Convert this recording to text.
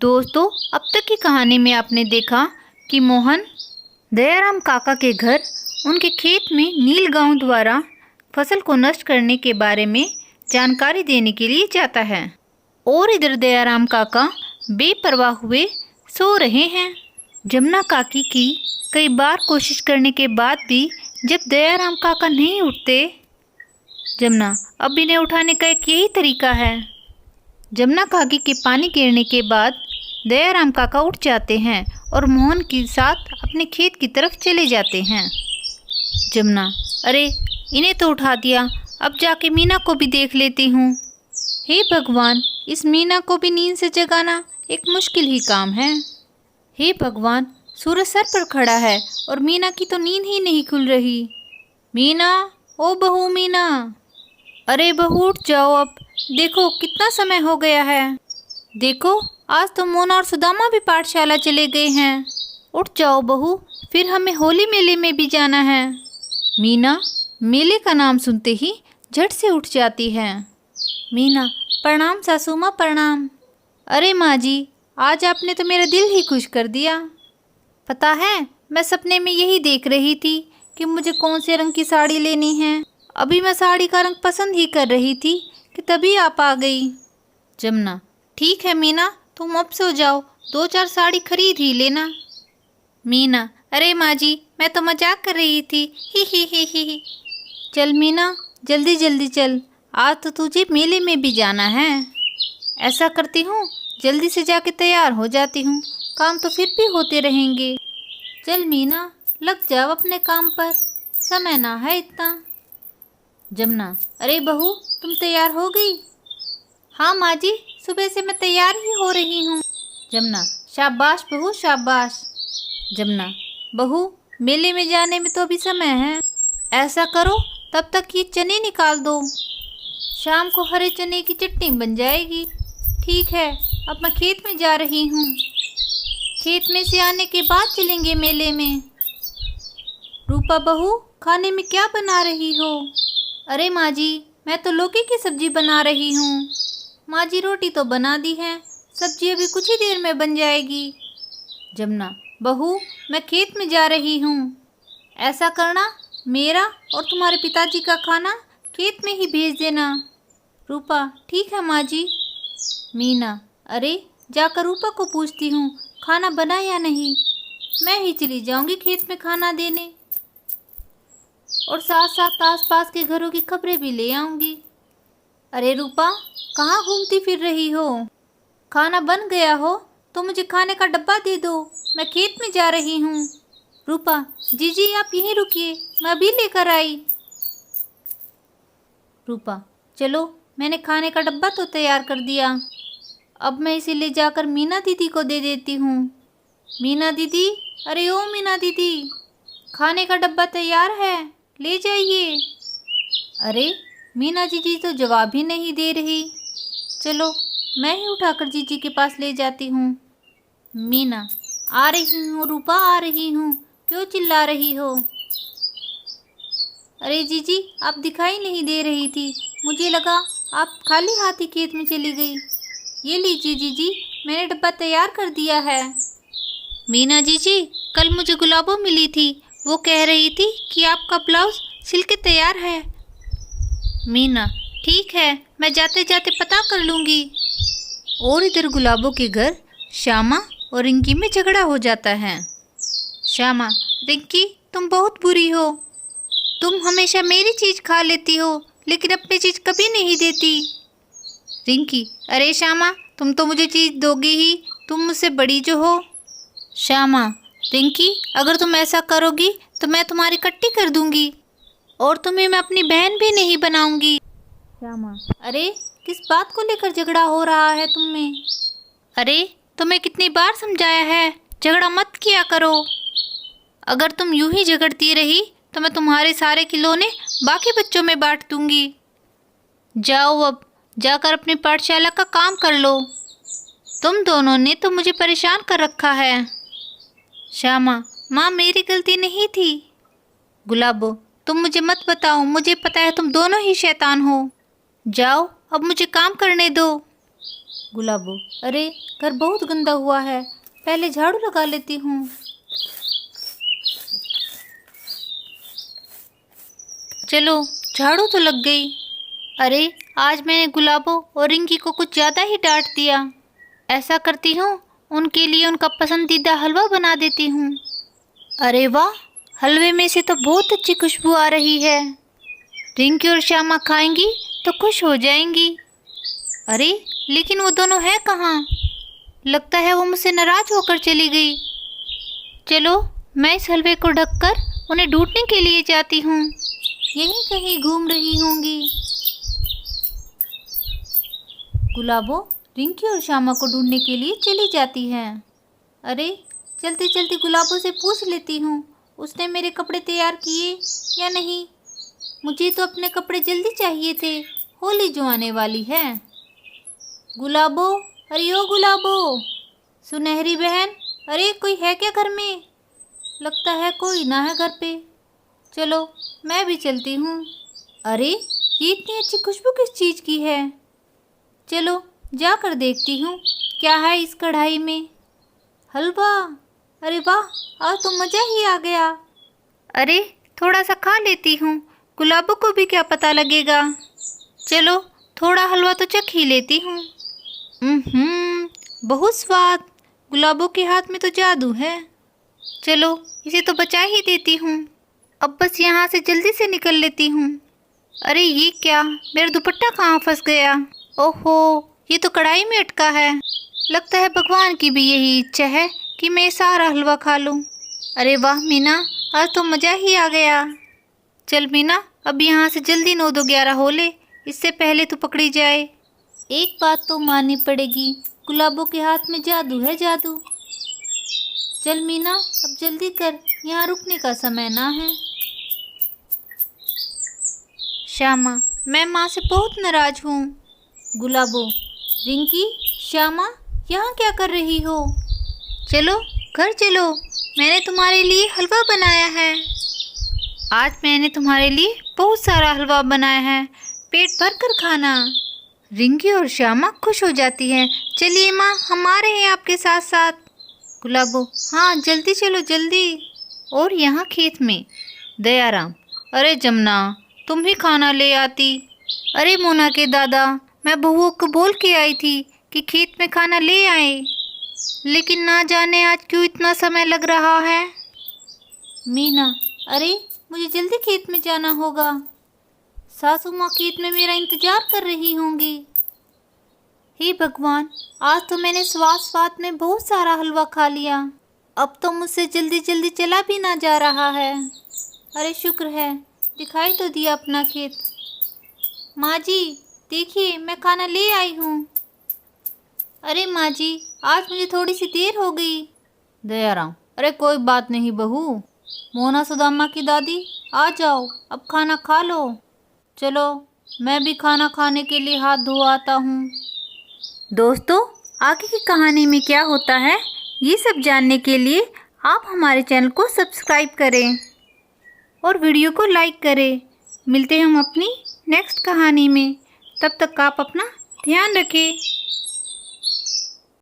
दोस्तों, अब तक की कहानी में आपने देखा कि मोहन दयाराम काका के घर उनके खेत में नीलगांव द्वारा फसल को नष्ट करने के बारे में जानकारी देने के लिए जाता है और इधर दयाराम काका बेपरवाह हुए सो रहे हैं। जमुना काकी की कई बार कोशिश करने के बाद भी जब दयाराम काका नहीं उठते, जमुना अब इन्हें उठाने का एक यही तरीका है। जमुना काकी के पानी गिरने के बाद दयाराम काका उठ जाते हैं और मोहन के साथ अपने खेत की तरफ चले जाते हैं। जमुना, अरे इन्हें तो उठा दिया, अब जाके मीना को भी देख लेती हूँ। हे भगवान, इस मीना को भी नींद से जगाना एक मुश्किल ही काम है। हे भगवान, सूरज सर पर खड़ा है और मीना की तो नींद ही नहीं खुल रही। मीना, ओ बहू मीना, अरे बहू उठ जाओ, अब देखो कितना समय हो गया है। देखो आज तो मोना और सुदामा भी पाठशाला चले गए हैं। उठ जाओ बहू, फिर हमें होली मेले में भी जाना है। मीना मेले का नाम सुनते ही झट से उठ जाती है। मीना, प्रणाम सासू माँ, प्रणाम। अरे माँ जी, आज आपने तो मेरा दिल ही खुश कर दिया। पता है, मैं सपने में यही देख रही थी कि मुझे कौन से रंग की साड़ी लेनी है। अभी मैं साड़ी का रंग पसंद ही कर रही थी कि तभी आप आ गई। जमुना, ठीक है मीना, तुम अब सो जाओ, 2-4 साड़ी खरीद ही लेना। मीना, अरे माँ जी, मैं तो मजाक कर रही थी, ही। चल मीना, जल्दी जल्दी चल, आज तो तुझे मेले में भी जाना है। ऐसा करती हूँ, जल्दी से जाके तैयार हो जाती हूँ, काम तो फिर भी होते रहेंगे। चल मीना, लग जाओ अपने काम पर, समय ना है इतना। जमुना, अरे बहू, तुम तैयार हो गई? हाँ माँ जी, सुबह से मैं तैयार ही हो रही हूँ। जमुना, शाबाश बहू शाबाश। जमुना, बहू मेले में जाने में तो अभी समय है। ऐसा करो, तब तक ये चने निकाल दो, शाम को हरे चने की चटनी बन जाएगी। ठीक है, अब मैं खेत में जा रही हूँ, खेत में से आने के बाद चलेंगे मेले में। रूपा बहू, खाने में क्या बना रही हो? अरे माँ जी, मैं तो लौकी की सब्जी बना रही हूँ। माँ जी, रोटी तो बना दी है, सब्जी अभी कुछ ही देर में बन जाएगी। जमुना, बहू मैं खेत में जा रही हूँ, ऐसा करना, मेरा और तुम्हारे पिताजी का खाना खेत में ही भेज देना। रूपा, ठीक है माँ जी। मीना, अरे जाकर रूपा को पूछती हूँ खाना बना या नहीं, मैं ही चली जाऊँगी खेत में खाना देने और साथ साथ आसपास के घरों की खबरें भी ले आऊँगी। अरे रूपा, कहाँ घूमती फिर रही हो? खाना बन गया हो तो मुझे खाने का डब्बा दे दो, मैं खेत में जा रही हूँ। रूपा, जी आप यहीं रुकिए, मैं अभी लेकर आई। रूपा, चलो, मैंने खाने का डब्बा तो तैयार कर दिया, अब मैं इसे ले जाकर मीना दीदी को दे देती हूँ। मीना दीदी, अरे ओ मीना दीदी, खाने का डब्बा तैयार है, ले जाइए। अरे मीना जीजी तो जवाब ही नहीं दे रही। चलो, मैं ही उठाकर जीजी के पास ले जाती हूँ। मीना, आ रही हूँ रूपा, आ रही हूँ, क्यों चिल्ला रही हो? अरे जीजी, आप दिखाई नहीं दे रही थी, मुझे लगा आप खाली हाथ ही खेत में चली गई। ये लीजिए जीजी, मैंने डब्बा तैयार कर दिया है। मीना जीजी, कल मुझे गुलाबो मिली थी, वो कह रही थी कि आपका ब्लाउज सिल के तैयार है। मीना, ठीक है, मैं जाते जाते पता कर लूँगी। और इधर गुलाबों के घर श्यामा और रिंकी में झगड़ा हो जाता है। श्यामा, रिंकी तुम बहुत बुरी हो, तुम हमेशा मेरी चीज़ खा लेती हो लेकिन अपनी चीज़ कभी नहीं देती। रिंकी, अरे श्यामा, तुम तो मुझे चीज़ दोगी ही, तुम मुझसे बड़ी जो हो। श्यामा, रिंकी अगर तुम ऐसा करोगी तो मैं तुम्हारी कट्टी कर दूंगी और तुम्हें मैं अपनी बहन भी नहीं बनाऊंगी। श्यामा, अरे किस बात को लेकर झगड़ा हो रहा है तुम में? अरे तुम्हें कितनी बार समझाया है, झगड़ा मत किया करो। अगर तुम यूं ही झगड़ती रही तो मैं तुम्हारे सारे खिलौने बाकी बच्चों में बांट दूंगी। जाओ, अब जाकर अपनी पाठशाला का काम कर लो, तुम दोनों ने तो मुझे परेशान कर रखा है। श्यामा, माँ मेरी गलती नहीं थी। गुलाबो, तुम मुझे मत बताओ, मुझे पता है तुम दोनों ही शैतान हो। जाओ, अब मुझे काम करने दो। गुलाबो, अरे घर बहुत गंदा हुआ है, पहले झाड़ू लगा लेती हूँ। चलो, झाड़ू तो लग गई। अरे आज मैंने गुलाबो और रिंकी को कुछ ज़्यादा ही डांट दिया। ऐसा करती हूँ, उनके लिए उनका पसंदीदा हलवा बना देती हूँ। अरे वाह, हलवे में से तो बहुत अच्छी खुशबू आ रही है। रिंकी और श्यामा खाएंगी तो खुश हो जाएंगी। अरे लेकिन वो दोनों है कहाँ? लगता है वो मुझसे नाराज होकर चली गई। चलो, मैं इस हलवे को ढककर उन्हें ढूंढने के लिए जाती हूँ। यहीं कहीं घूम रही होंगी। गुलाबो रिंकी और श्यामा को ढूंढने के लिए चली जाती है। अरे चलते चलते गुलाबो से पूछ लेती हूँ, उसने मेरे कपड़े तैयार किए या नहीं। मुझे तो अपने कपड़े जल्दी चाहिए थे, होली जो आने वाली है। गुलाबो, अरे ओ गुलाबो, सुनहरी बहन, अरे कोई है क्या घर में? लगता है कोई ना है घर पे। चलो मैं भी चलती हूँ। अरे ये इतनी अच्छी खुशबू किस चीज़ की है? चलो जाकर देखती हूँ क्या है इस कढ़ाई में। हलवा, अरे वाह, आज तो मज़ा ही आ गया। अरे थोड़ा सा खा लेती हूँ, गुलाबो को भी क्या पता लगेगा। चलो थोड़ा हलवा तो चख ही लेती हूँ। बहुत स्वाद, गुलाबो के हाथ में तो जादू है। चलो इसे तो बचा ही देती हूँ। अब बस यहाँ से जल्दी से निकल लेती हूँ। अरे ये क्या, मेरा दुपट्टा कहाँ फंस गया? ओहो, ये तो कढ़ाई में अटका है। लगता है भगवान की भी यही इच्छा है कि मैं सारा हलवा खा लूँ। अरे वाह मीना, आज तो मज़ा ही आ गया। चल मीना, अब यहाँ से जल्दी 9-2-11 हो ले, इससे पहले तो पकड़ी जाए। एक बात तो माननी पड़ेगी, गुलाबो के हाथ में जादू है, जादू। चल मीना, अब जल्दी कर, यहाँ रुकने का समय ना है। श्यामा, मैं माँ से बहुत नाराज हूँ। गुलाबो, रिंकी, श्यामा, यहाँ क्या कर रही हो? चलो घर चलो, मैंने तुम्हारे लिए हलवा बनाया है। आज मैंने तुम्हारे लिए बहुत सारा हलवा बनाया है, पेट भर कर खाना। रिंकी और श्यामा खुश हो जाती हैं। चलिए माँ, हम आ रहे हैं आपके साथ साथ। गुलाबो, हाँ जल्दी चलो जल्दी। और यहाँ खेत में दयाराम, अरे जमुना, तुम ही खाना ले आती। अरे मोना के दादा, मैं बहुओं को बोल के आई थी कि खेत में खाना ले आए, लेकिन ना जाने आज क्यों इतना समय लग रहा है। मीना, अरे मुझे जल्दी खेत में जाना होगा, सासू माँ खेत में मेरा इंतजार कर रही होंगी। हे भगवान, आज तो मैंने स्वाद में बहुत सारा हलवा खा लिया, अब तो मुझसे जल्दी जल्दी चला भी ना जा रहा है। अरे शुक्र है, दिखाई तो दिया अपना खेत। माँ जी देखिए, मैं खाना ले आई हूँ। अरे माँ जी, आज मुझे थोड़ी सी देर हो गई। दयाराम, अरे कोई बात नहीं बहू। मोना सुदामा की दादी, आ जाओ, अब खाना खा लो। चलो मैं भी खाना खाने के लिए हाथ धो आता हूँ। दोस्तों, आगे की कहानी में क्या होता है, ये सब जानने के लिए आप हमारे चैनल को सब्सक्राइब करें और वीडियो को लाइक करें। मिलते हैं हम अपनी नेक्स्ट कहानी में, तब तक आप अपना ध्यान रखें।